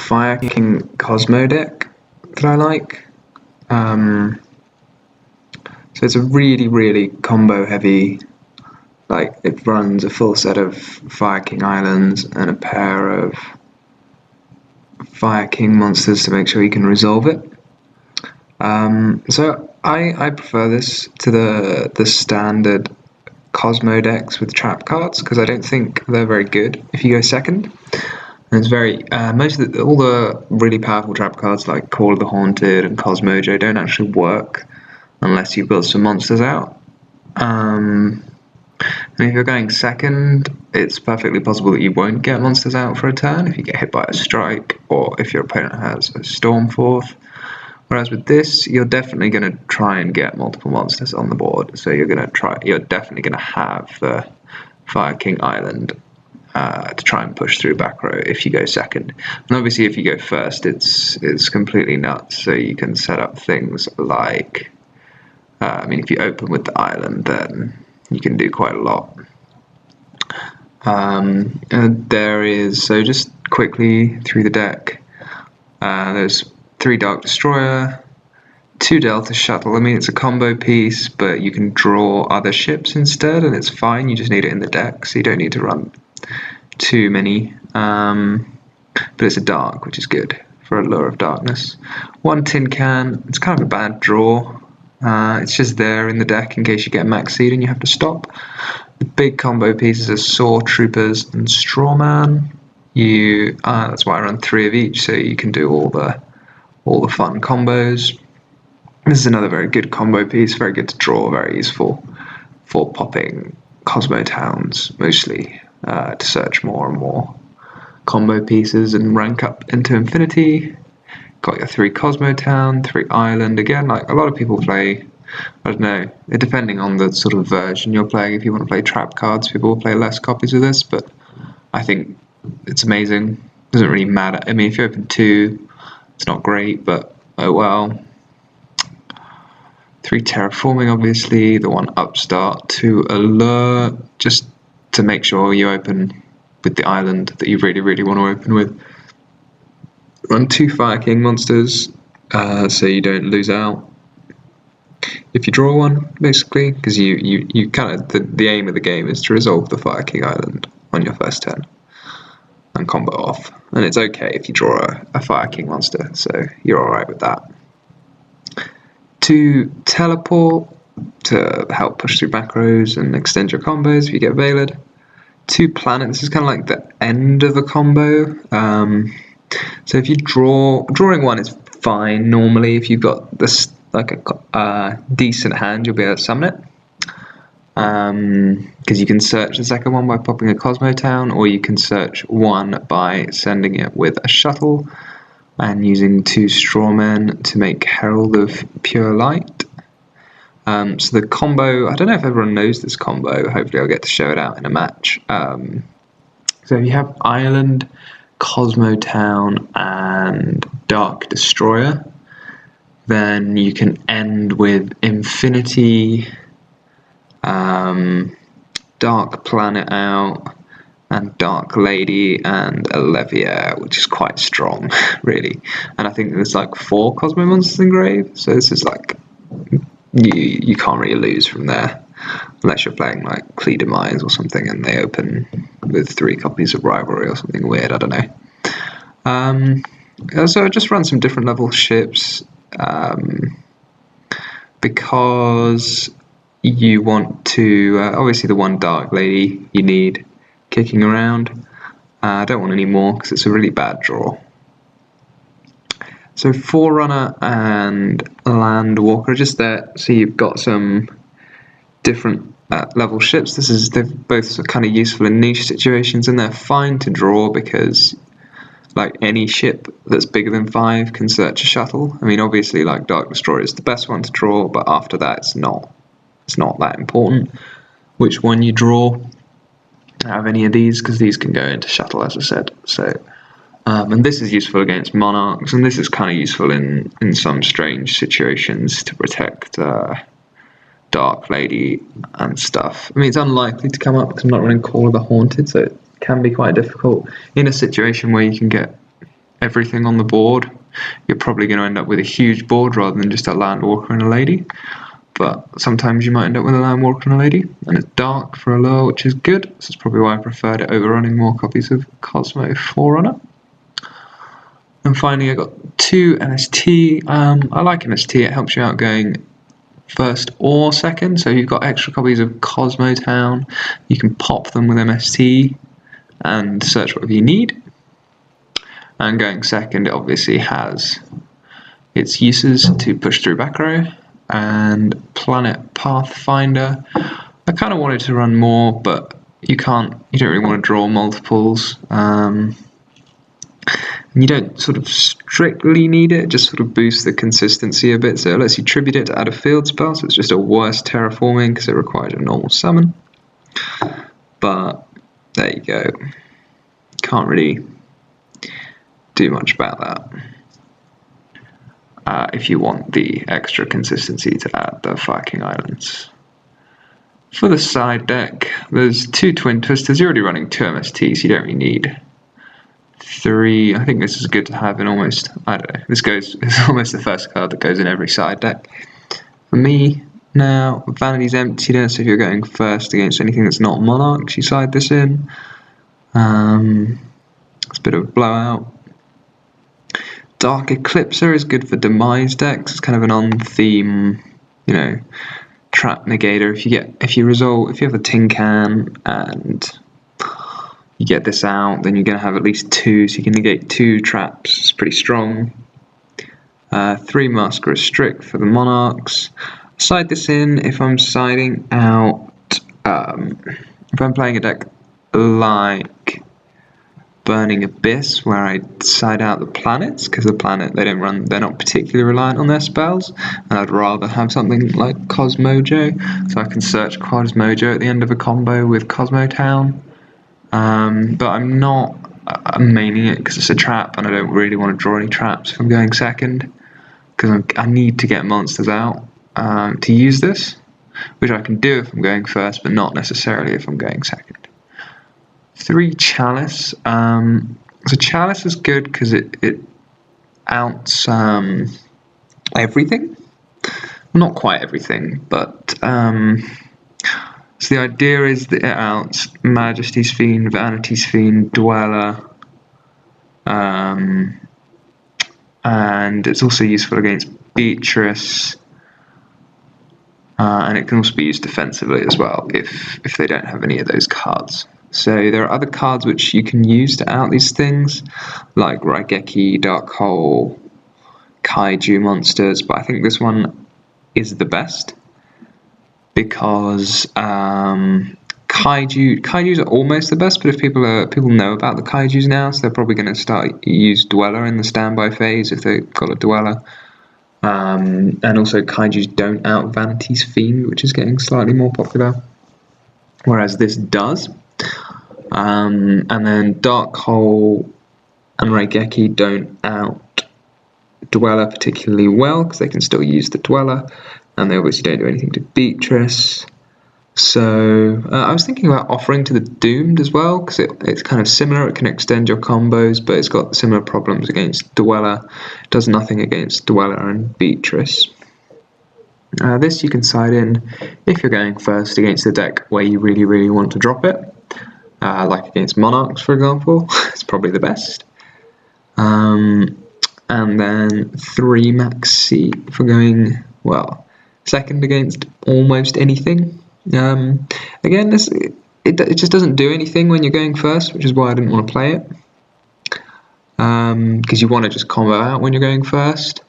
Fire King Kozmo deck that I like. So it's a really combo heavy, like it runs a full set of Fire King Islands and a pair of Fire King monsters to make sure you can resolve it. So I prefer this to the standard Kozmo decks with trap cards because I don't think they're very good if you go second. And it's very all the really powerful trap cards like Call of the Haunted and Cosmojo don't actually work unless you build some monsters out. And if you're going second, it's perfectly possible that you won't get monsters out for a turn if you get hit by a strike or if your opponent has a Stormforth. Whereas with this, you're definitely going to try and get multiple monsters on the board. So you're definitely going to have the Fire King Island to try and push through back row if you go second. And obviously if you go first, it's completely nuts. So you can set up things like, if you open with the island, then you can do quite a lot. So just quickly through the deck, there's 3 Dark Destroyer, 2 Delta Shuttle. It's a combo piece, but you can draw other ships instead, and it's fine. You just need it in the deck, so you don't need to run too many. But it's a dark, which is good for a Lure of Darkness. 1 Tin Can. It's kind of a bad draw. It's just there in the deck in case you get Maxed and you have to stop. The big combo pieces are Saw Troopers and Strawman. That's why I run 3 of each, so you can do all the fun combos. This is another very good combo piece, very good to draw, very useful for popping Cosmo Towns, mostly to search more and more combo pieces and rank up into infinity. Got your 3 Cosmo Town, 3 Island. Again, like a lot of people play, I don't know, depending on the sort of version you're playing. If you want to play trap cards, people will play less copies of this, but I think it's amazing. Doesn't really matter. If you open 2, it's not great, but oh well. 3 Terraforming, obviously. The 1 Upstart, 2 Allure, just to make sure you open with the island that you really want to open with. Run 2 Fire King monsters, so you don't lose out if you draw one, basically, because you kind of the aim of the game is to resolve the Fire King Island on your first turn and combo off. And it's okay if you draw a Fire King monster, so you're alright with that. 2 Teleport to help push through back rows and extend your combos if you get Veiled. 2 Planet, this is kind of like the end of a combo. So if you drawing 1 is fine normally. If you've got this like a decent hand, you'll be able to summon it. Because you can search the second one by popping a Cosmo Town, or you can search 1 by sending it with a shuttle and using 2 Strawmen to make Herald of Pure Light. So the combo, I don't know if everyone knows this combo, hopefully I'll get to show it out in a match. So if you have Island, Cosmo Town and Dark Destroyer, then you can end with Infinity, Dark Planet out, and Dark Lady and Olivia, which is quite strong, really. And I think there's like 4 Cosmo monsters in grave, so this is like you can't really lose from there, unless you're playing like Clee Demise or something and they open with 3 copies of Rivalry or something weird, I don't know. So I just run some different level ships because you want to, obviously the 1 Dark Lady you need kicking around. I don't want any more because it's a really bad draw. So Forerunner and Land Walker are just there, so you've got some different level ships. They're both kind of useful in niche situations, and they're fine to draw because like any ship that's bigger than 5 can search a shuttle. Obviously like Dark Destroyer is the best one to draw, but after that it's not that important which one you draw out of any of these, because these can go into shuttle, as I said. So and this is useful against monarchs, and this is kind of useful in some strange situations to protect Dark Lady and stuff. It's unlikely to come up because I'm not running Call of the Haunted, so it can be quite difficult in a situation where you can get everything on the board, you're probably going to end up with a huge board rather than just a land walker and a lady. But sometimes you might end up with a land walker and a lady, and it's dark for a lure, which is good. So it's probably why I preferred it over running more copies of Kozmo Forerunner. And finally, I got 2 MST. I like MST. It helps you out going first or second. So if you've got extra copies of Kozmo Town, you can pop them with MST and search whatever you need. And going second, it obviously has its uses to push through back row. And Planet Pathfinder, I kind of wanted to run more, but you don't really want to draw multiples. You don't sort of strictly need it, just sort of boosts the consistency a bit. So it lets you tribute it to add a field spell, so it's just a worse terraforming because it requires a normal summon. But there you go. Can't really do much about that. If you want the extra consistency to add the Fire King Islands. For the side deck, there's 2 Twin Twisters. You're already running 2 MSTs, you don't really need 3. I think this is good to have in almost, I don't know, this is almost the first card that goes in every side deck. For me, now, Vanity's Emptiness, if you're going first against anything that's not Monarchs, you side this in. It's a bit of a blowout. Dark Eclipser is good for demise decks. It's kind of an on-theme, trap negator. If you have a tin can and you get this out, then you're going to have at least 2, so you can negate 2 traps. It's pretty strong. 3 Mask Restrict for the Monarchs. Side this in if I'm siding out. If I'm playing a deck like Burning Abyss, where I side out the planets, because they're not particularly reliant on their spells, and I'd rather have something like Cosmojo, so I can search Cosmojo at the end of a combo with Kozmo Town. But I'm maining it because it's a trap, and I don't really want to draw any traps if I'm going second, because I need to get monsters out to use this, which I can do if I'm going first, but not necessarily if I'm going second. 3 Chalice. So Chalice is good because it outs everything. Not quite everything, but so the idea is that it outs Majesty's Fiend, Vanity's Fiend, Dweller, and it's also useful against Beatrice, and it can also be used defensively as well if they don't have any of those cards. So there are other cards which you can use to out these things, like Raigeki, Dark Hole, Kaiju monsters, but I think this one is the best because Kaijus are almost the best, but if people know about the Kaijus now, so they're probably going to use Dweller in the standby phase if they've got a Dweller. And also Kaijus don't out Vanity's Fiend, which is getting slightly more popular, whereas this does. And then Dark Hole and Raigeki don't out Dweller particularly well because they can still use the Dweller, and they obviously don't do anything to Beatrice. So I was thinking about offering to the Doomed as well because it's kind of similar. It can extend your combos, but it's got similar problems against Dweller. It does nothing against Dweller and Beatrice. This you can side in if you're going first against a deck where you really, really want to drop it. Like against Monarchs, for example. It's probably the best. And then 3 Maxi for going, second against almost anything. Again, it just doesn't do anything when you're going first, which is why I didn't want to play it. Because you want to just combo out when you're going first.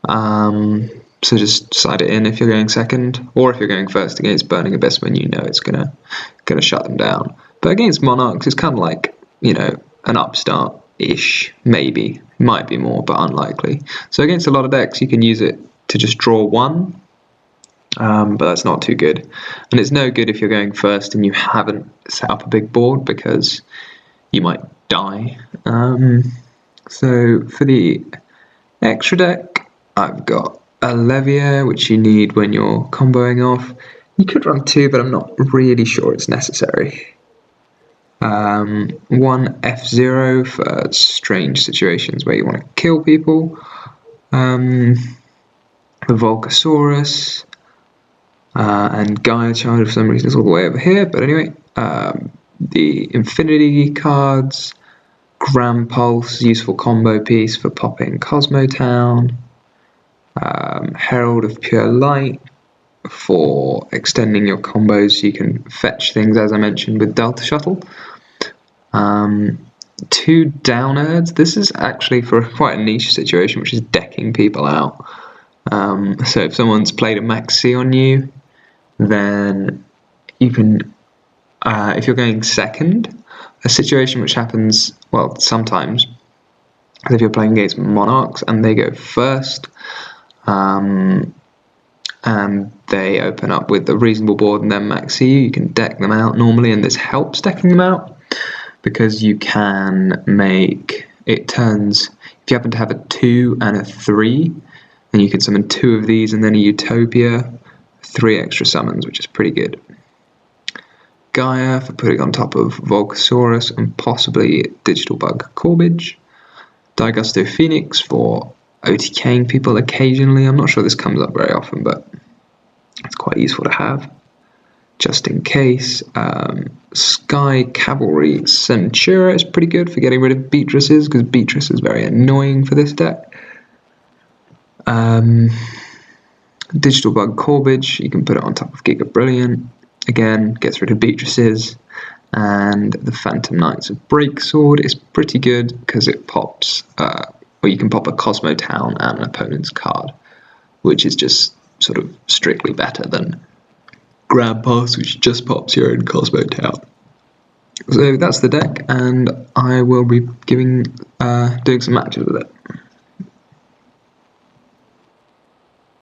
So just side it in if you're going second, or if you're going first against Burning Abyss when you know it's gonna shut them down. But against Monarchs, it's kind of like, an upstart-ish, maybe. Might be more, but unlikely. So against a lot of decks, you can use it to just draw 1, but that's not too good. And it's no good if you're going first and you haven't set up a big board, because you might die. So for the extra deck, I've got a Levier, which you need when you're comboing off. You could run 2, but I'm not really sure it's necessary. One F0 for strange situations where you want to kill people. The Volcasaurus and Gaia Child for some reason is all the way over here, but anyway, the Infinity cards, Grand Pulse, useful combo piece for popping Kozmo Town, Herald of Pure Light for extending your combos so you can fetch things, as I mentioned, with Delta Shuttle. 2 Downers. This is actually for quite a niche situation, which is decking people out. So if someone's played a Maxi on you, then you can, if you're going second, a situation which happens, well, sometimes, if you're playing against Monarchs and they go first, and they open up with a reasonable board and then Maxi you can deck them out normally, and this helps decking them out because you can make it turns, if you happen to have a 2 and a 3, then you can summon 2 of these and then a Utopia, 3 extra summons, which is pretty good. Gaia for putting on top of Volcasaurus and possibly Digital Bug Corbage. Digusto Phoenix for OTKing people occasionally. I'm not sure this comes up very often, but it's quite useful to have, just in case. Sky Cavalry Centura is pretty good for getting rid of Beatrices, because Beatrice is very annoying for this deck. Digital Bug Corbage, you can put it on top of Giga Brilliant. Again, gets rid of Beatrices. And the Phantom Knights of Breaksword is pretty good because it pops, or you can pop a Kozmo Town and an opponent's card, which is just sort of strictly better than Grab Pass, which just pops your own Kozmo Town. So that's the deck, and I will be doing some matches with it.